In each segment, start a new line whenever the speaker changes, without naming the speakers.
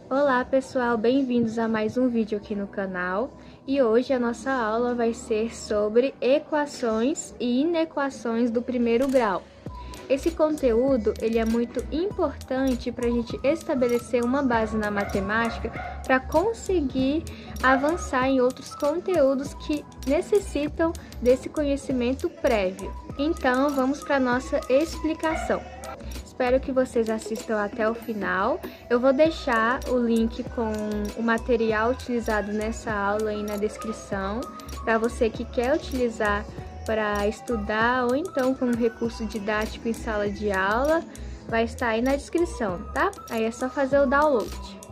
Olá pessoal, bem-vindos a mais um vídeo aqui no canal e hoje a nossa aula vai ser sobre equações e inequações do primeiro grau. Esse conteúdo ele é muito importante para a gente estabelecer uma base na matemática para conseguir avançar em outros conteúdos que necessitam desse conhecimento prévio. Então vamos para a nossa explicação. Espero que vocês assistam até o final. Eu vou deixar o link com o material utilizado nessa aula aí na descrição, para você que quer utilizar para estudar ou então como recurso didático em sala de aula, vai estar aí na descrição, tá? Aí é só fazer o download.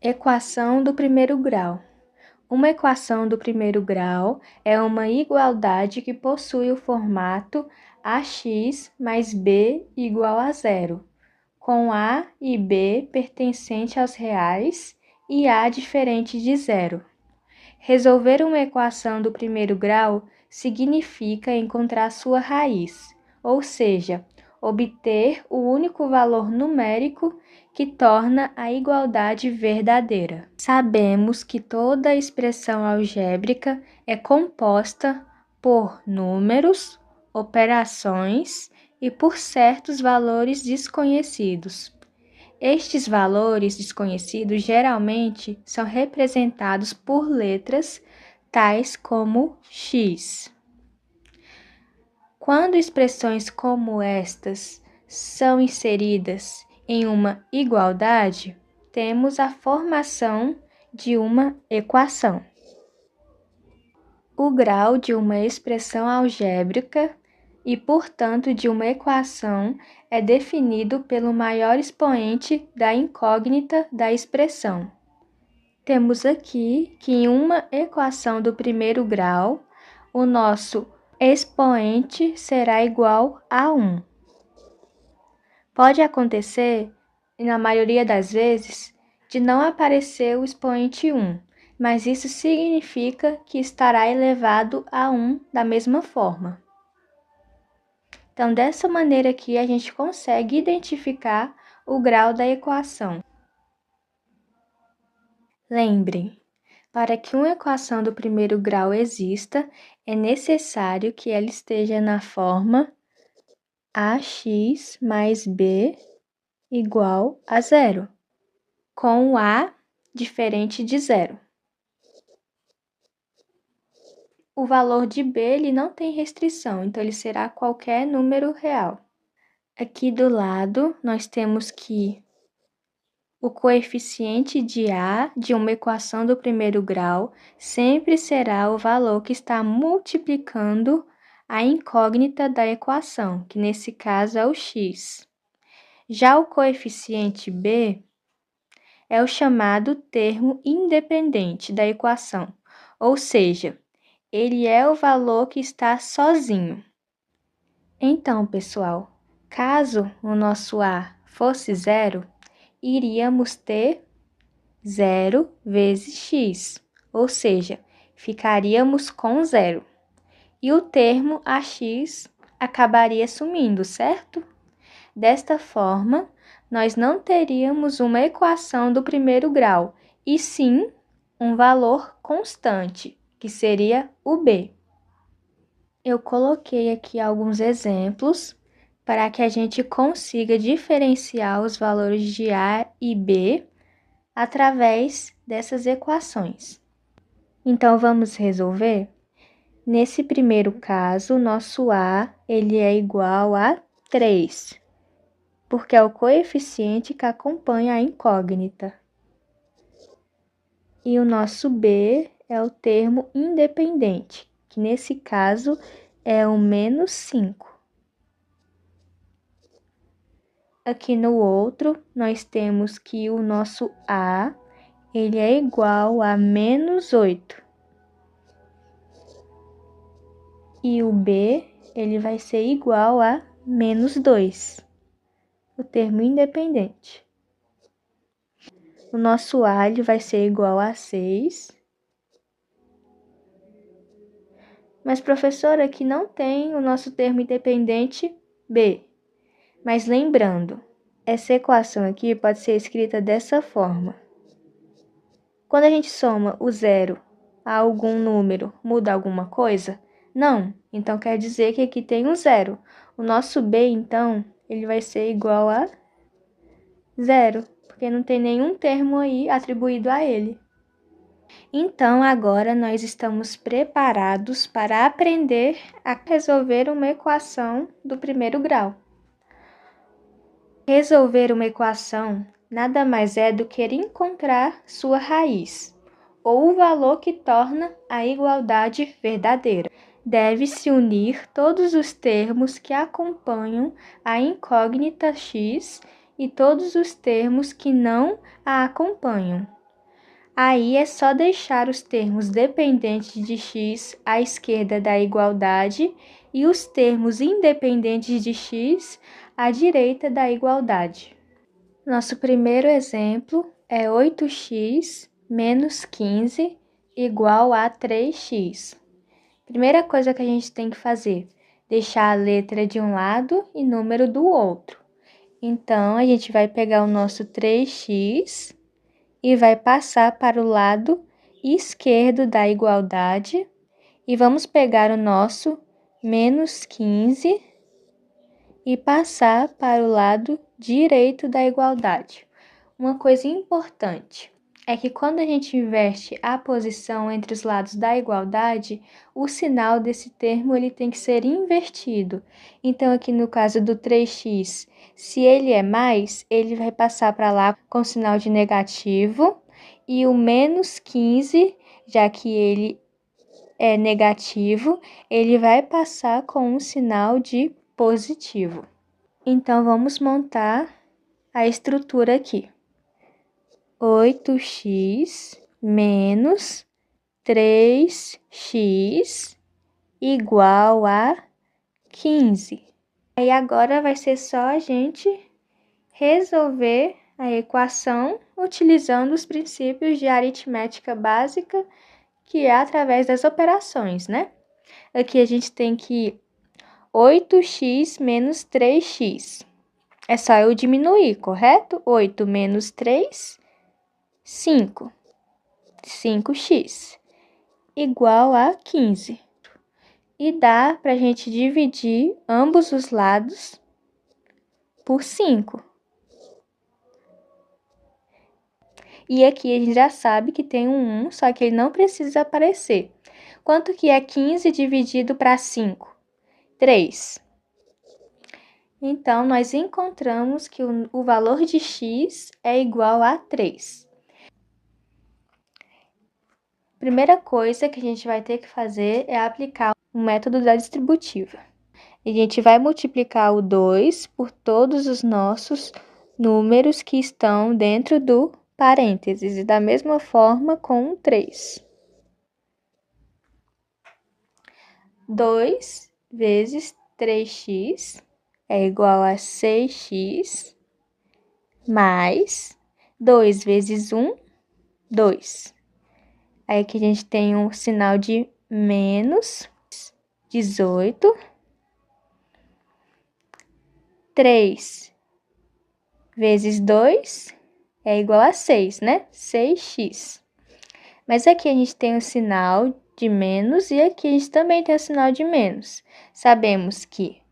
Equação do primeiro grau. Uma equação do primeiro grau é uma igualdade que possui o formato ax mais b igual a zero, com a e b pertencente aos reais e a diferente de zero. Resolver uma equação do primeiro grau significa encontrar sua raiz, ou seja, obter o único valor numérico que torna a igualdade verdadeira. Sabemos que toda expressão algébrica é composta por números, operações e por certos valores desconhecidos. Estes valores desconhecidos geralmente são representados por letras tais como x. Quando expressões como estas são inseridas em uma igualdade, temos a formação de uma equação. O grau de uma expressão algébrica e, portanto, de uma equação é definido pelo maior expoente da incógnita da expressão. Temos aqui que em uma equação do primeiro grau, o nosso expoente será igual a 1. Pode acontecer, na maioria das vezes, de não aparecer o expoente 1, mas isso significa que estará elevado a 1 da mesma forma. Então, dessa maneira aqui, a gente consegue identificar o grau da equação. Lembrem, para que uma equação do primeiro grau exista, é necessário que ela esteja na forma ax mais b igual a zero, com o a diferente de zero. O valor de b ele não tem restrição, então ele será qualquer número real. Aqui do lado, nós temos que o coeficiente de a de uma equação do primeiro grau sempre será o valor que está multiplicando a incógnita da equação, que nesse caso é o x. Já o coeficiente b é o chamado termo independente da equação, ou seja, ele é o valor que está sozinho. Então, pessoal, caso o nosso a fosse zero, iríamos ter 0 vezes x, ou seja, ficaríamos com zero. E o termo ax acabaria sumindo, certo? Desta forma, nós não teríamos uma equação do primeiro grau, e sim um valor constante, que seria o b. Eu coloquei aqui alguns exemplos para que a gente consiga diferenciar os valores de a e b através dessas equações. Então, vamos resolver? Nesse primeiro caso, nosso a ele é igual a 3, porque é o coeficiente que acompanha a incógnita. E o nosso b é o termo independente, que nesse caso é o menos 5. Aqui no outro, nós temos que o nosso a ele é igual a menos 8. E o b ele vai ser igual a menos 2, o termo independente. O nosso a ele vai ser igual a 6. Mas, professora, aqui não tem o nosso termo independente b. Mas lembrando, essa equação aqui pode ser escrita dessa forma. Quando a gente soma o zero a algum número, muda alguma coisa? Não. Então, quer dizer que aqui tem um zero. O nosso b, então, ele vai ser igual a zero, porque não tem nenhum termo aí atribuído a ele. Então, agora nós estamos preparados para aprender a resolver uma equação do primeiro grau. Resolver uma equação nada mais é do que encontrar sua raiz, ou o valor que torna a igualdade verdadeira. Deve-se unir todos os termos que acompanham a incógnita x e todos os termos que não a acompanham. Aí é só deixar os termos dependentes de x à esquerda da igualdade e os termos independentes de x à direita da igualdade. Nosso primeiro exemplo é 8x menos 15 igual a 3x. Primeira coisa que a gente tem que fazer, deixar a letra de um lado e número do outro. Então, a gente vai pegar o nosso 3x e vai passar para o lado esquerdo da igualdade e vamos pegar o nosso menos 15 e passar para o lado direito da igualdade. Uma coisa importante é que quando a gente inverte a posição entre os lados da igualdade, o sinal desse termo ele tem que ser invertido. Então, aqui no caso do 3x, se ele é mais, ele vai passar para lá com sinal de negativo, e o menos 15, já que ele é negativo, ele vai passar com um sinal de positivo. Então, vamos montar a estrutura aqui. 8x menos 3x igual a 15. Aí agora vai ser só a gente resolver a equação utilizando os princípios de aritmética básica, que é através das operações, né? Aqui a gente tem que 8x menos 3x. É só eu diminuir, correto? 8 menos 3, 5. 5x igual a 15. E dá para a gente dividir ambos os lados por 5. E aqui a gente já sabe que tem um 1, só que ele não precisa aparecer. Quanto que é 15 dividido para 5? 3. Então, nós encontramos que o valor de x é igual a 3. Primeira coisa que a gente vai ter que fazer é aplicar o método da distributiva. A gente vai multiplicar o 2 por todos os nossos números que estão dentro do parênteses, e da mesma forma com o 3. 2 vezes 3x é igual a 6x, mais 2 vezes 1, 2. Aí aqui a gente tem um sinal de menos 18. 3 vezes 2 é igual a 6, né? 6x. Mas aqui a gente tem o sinal de menos e aqui a gente também tem o sinal de menos. Sabemos que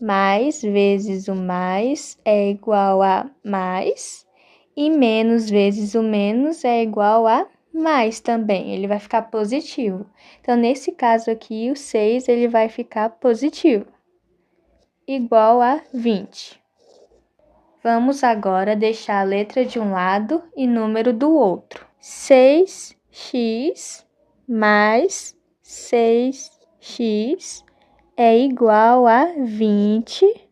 mais vezes o mais é igual a mais e menos vezes o menos é igual a mais também, ele vai ficar positivo. Então, nesse caso aqui, o 6 ele vai ficar positivo, igual a 20. Vamos agora deixar a letra de um lado e número do outro. 6x mais 6x é igual a 20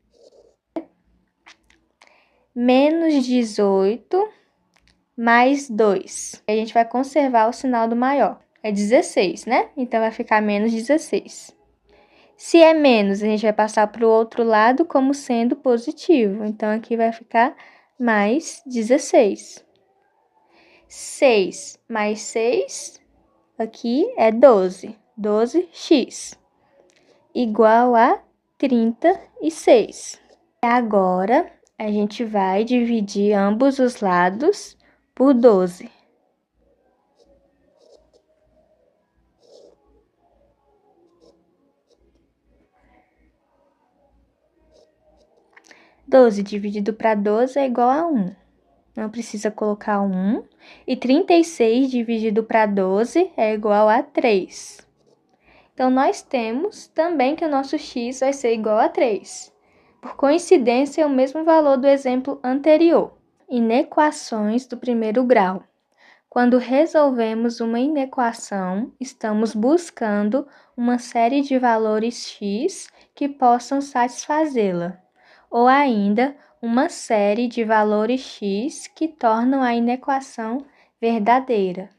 menos 18 mais 2. A gente vai conservar o sinal do maior. É 16, né? Então, vai ficar menos 16. Se é menos, a gente vai passar para o outro lado como sendo positivo. Então, aqui vai ficar mais 16. 6 mais 6, aqui é 12. 12x, igual a 36. Agora, a gente vai dividir ambos os lados por 12. 12 dividido para 12 é igual a 1. Não precisa colocar 1. E 36 dividido para 12 é igual a 3. Então, nós temos também que o nosso x vai ser igual a 3. Por coincidência, é o mesmo valor do exemplo anterior. Inequações do primeiro grau. Quando resolvemos uma inequação, estamos buscando uma série de valores x que possam satisfazê-la, ou ainda uma série de valores x que tornam a inequação verdadeira.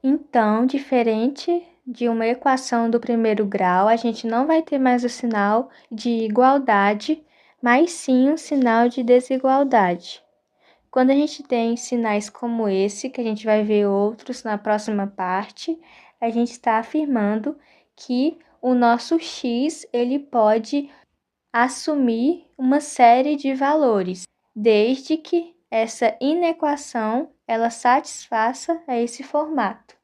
Então, diferente de uma equação do primeiro grau, a gente não vai ter mais o sinal de igualdade, mas sim o sinal de desigualdade. Quando a gente tem sinais como esse, que a gente vai ver outros na próxima parte, a gente está afirmando que o nosso x ele pode assumir uma série de valores, desde que essa inequação ela satisfaça a esse formato.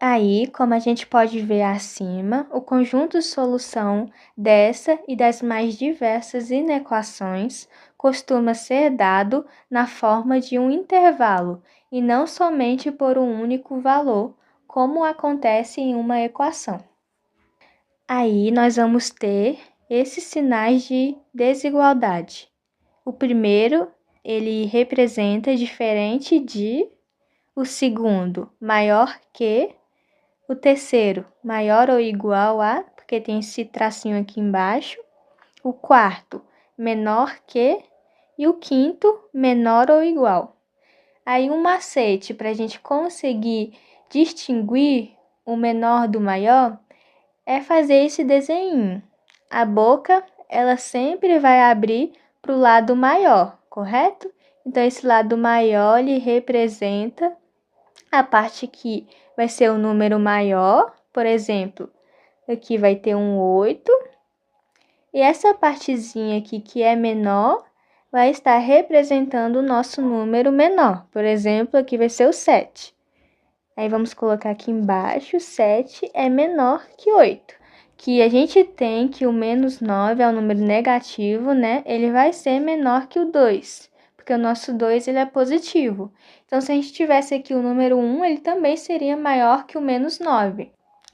Aí, como a gente pode ver acima, o conjunto solução dessa e das mais diversas inequações costuma ser dado na forma de um intervalo e não somente por um único valor, como acontece em uma equação. Aí nós vamos ter esses sinais de desigualdade. O primeiro, ele representa diferente de, o segundo, maior que, o terceiro, maior ou igual a, porque tem esse tracinho aqui embaixo. O quarto, menor que. E o quinto, menor ou igual. Aí, um macete para a gente conseguir distinguir o menor do maior é fazer esse desenho. A boca, ela sempre vai abrir para o lado maior, correto? Então, esse lado maior, ele representa a parte que vai ser o número maior, por exemplo, aqui vai ter um 8. E essa partezinha aqui que é menor, vai estar representando o nosso número menor. Por exemplo, aqui vai ser o 7. Aí vamos colocar aqui embaixo, 7 é menor que 8. Que a gente tem que o menos 9 é um número negativo, né? Ele vai ser menor que o 2, porque o nosso 2 ele é positivo. Então, se a gente tivesse aqui o número 1, ele também seria maior que o menos 9.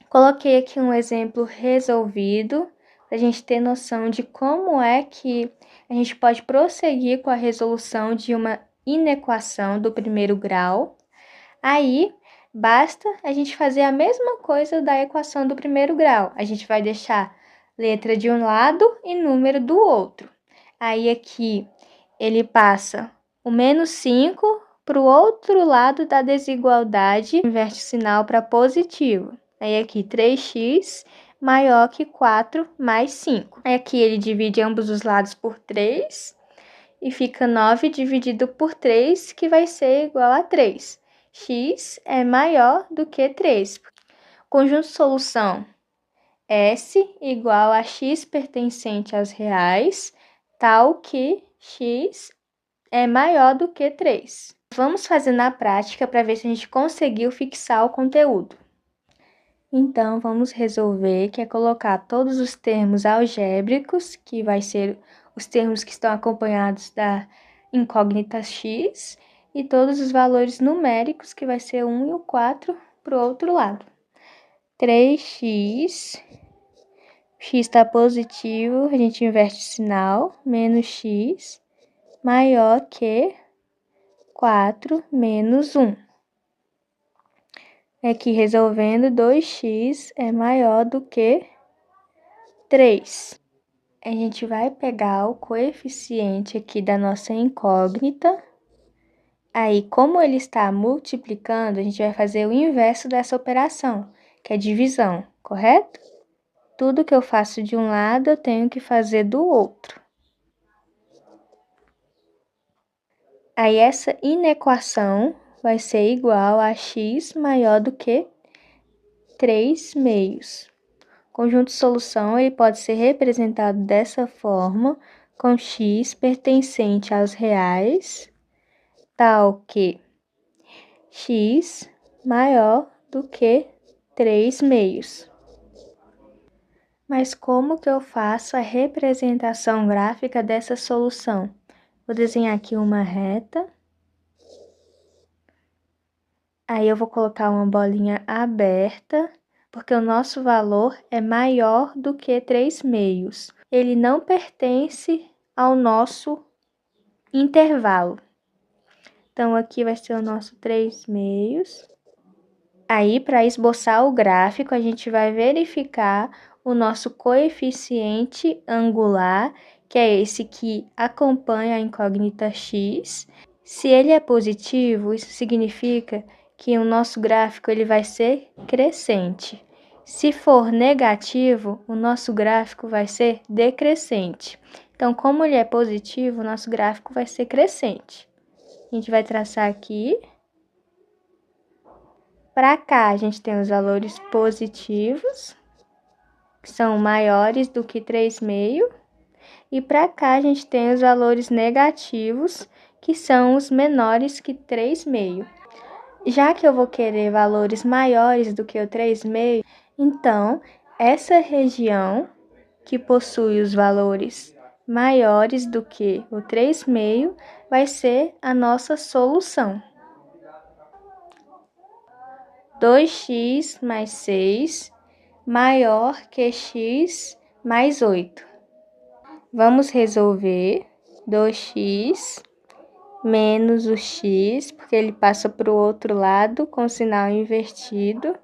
Coloquei aqui um exemplo resolvido, para a gente ter noção de como é que a gente pode prosseguir com a resolução de uma inequação do primeiro grau. Aí, basta a gente fazer a mesma coisa da equação do primeiro grau. A gente vai deixar letra de um lado e número do outro. Aí, aqui, ele passa o menos 5 para o outro lado da desigualdade, inverte o sinal para positivo. Aí, aqui, 3x maior que 4 mais 5. Aí, aqui, ele divide ambos os lados por 3 e fica 9 dividido por 3, que vai ser igual a 3. X é maior do que 3. Conjunto solução S igual a x pertencente aos reais, tal que x é maior do que 3. Vamos fazer na prática para ver se a gente conseguiu fixar o conteúdo. Então, vamos resolver, que é colocar todos os termos algébricos, que vai ser os termos que estão acompanhados da incógnita x, e todos os valores numéricos, que vai ser 1 e o 4, para o outro lado. 3x, x está positivo, a gente inverte o sinal, menos x, maior que 4 menos 1. Aqui resolvendo, 2x é maior do que 3. A gente vai pegar o coeficiente aqui da nossa incógnita. Aí, como ele está multiplicando, a gente vai fazer o inverso dessa operação, que é divisão, correto? Tudo que eu faço de um lado, eu tenho que fazer do outro. Aí, essa inequação vai ser igual a x maior do que 3/2. O conjunto de solução ele pode ser representado dessa forma, com x pertencente aos reais, tal que x maior do que 3/2. Mas como que eu faço a representação gráfica dessa solução? Vou desenhar aqui uma reta. Aí eu vou colocar uma bolinha aberta, porque o nosso valor é maior do que 3/2. Ele não pertence ao nosso intervalo. Então, aqui vai ser o nosso 3/2. Aí, para esboçar o gráfico, a gente vai verificar o nosso coeficiente angular, que é esse que acompanha a incógnita x. Se ele é positivo, isso significa que o nosso gráfico ele vai ser crescente. Se for negativo, o nosso gráfico vai ser decrescente. Então, como ele é positivo, o nosso gráfico vai ser crescente. A gente vai traçar aqui. Para cá, a gente tem os valores positivos, que são maiores do que 3/2. E para cá, a gente tem os valores negativos, que são os menores que 3/2. Já que eu vou querer valores maiores do que o 3/2, então, essa região que possui os valores maiores do que o 3/2 vai ser a nossa solução. 2x mais 6 maior que x mais 8. Vamos resolver 2x menos o x, porque ele passa para o outro lado com sinal invertido,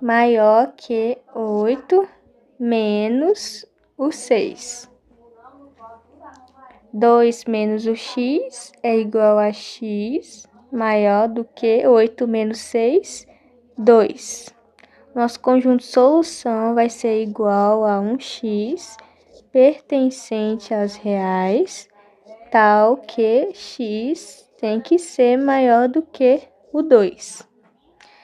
maior que 8 menos o 6. 2 menos o x é igual a x maior do que 8 menos 6, 2. Nosso conjunto de solução vai ser igual a 1x pertencente aos reais, tal que x tem que ser maior do que o 2.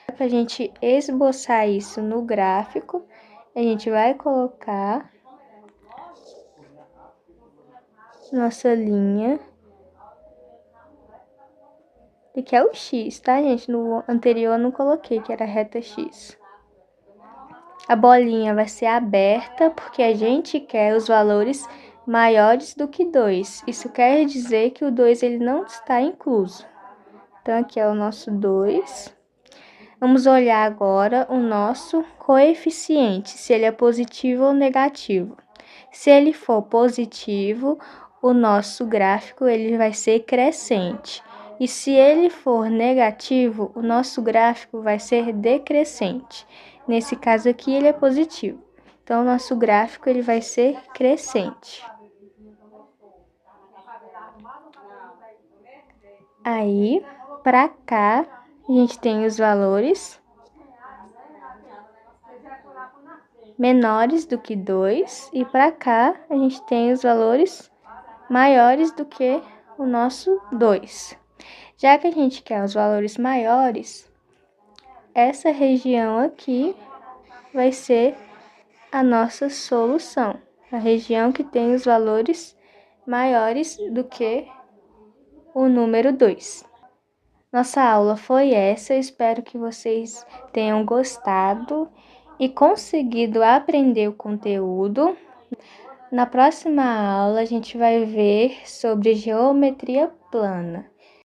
Para a gente esboçar isso no gráfico, a gente vai colocar nossa linha, que é o x, tá, gente? No anterior eu não coloquei, que era a reta x. A bolinha vai ser aberta, porque a gente quer os valores maiores do que 2. Isso quer dizer que o 2 ele não está incluso. Então, aqui é o nosso 2. Vamos olhar agora o nosso coeficiente, se ele é positivo ou negativo. Se ele for positivo, o nosso gráfico ele vai ser crescente. E se ele for negativo, o nosso gráfico vai ser decrescente. Nesse caso aqui, ele é positivo. Então, o nosso gráfico ele vai ser crescente. Aí, para cá, a gente tem os valores menores do que 2. E para cá, a gente tem os valores maiores do que o nosso 2. Já que a gente quer os valores maiores, essa região aqui vai ser a nossa solução. A região que tem os valores maiores do que o número 2. Nossa aula foi essa, eu espero que vocês tenham gostado e conseguido aprender o conteúdo. Na próxima aula, a gente vai ver sobre geometria plana.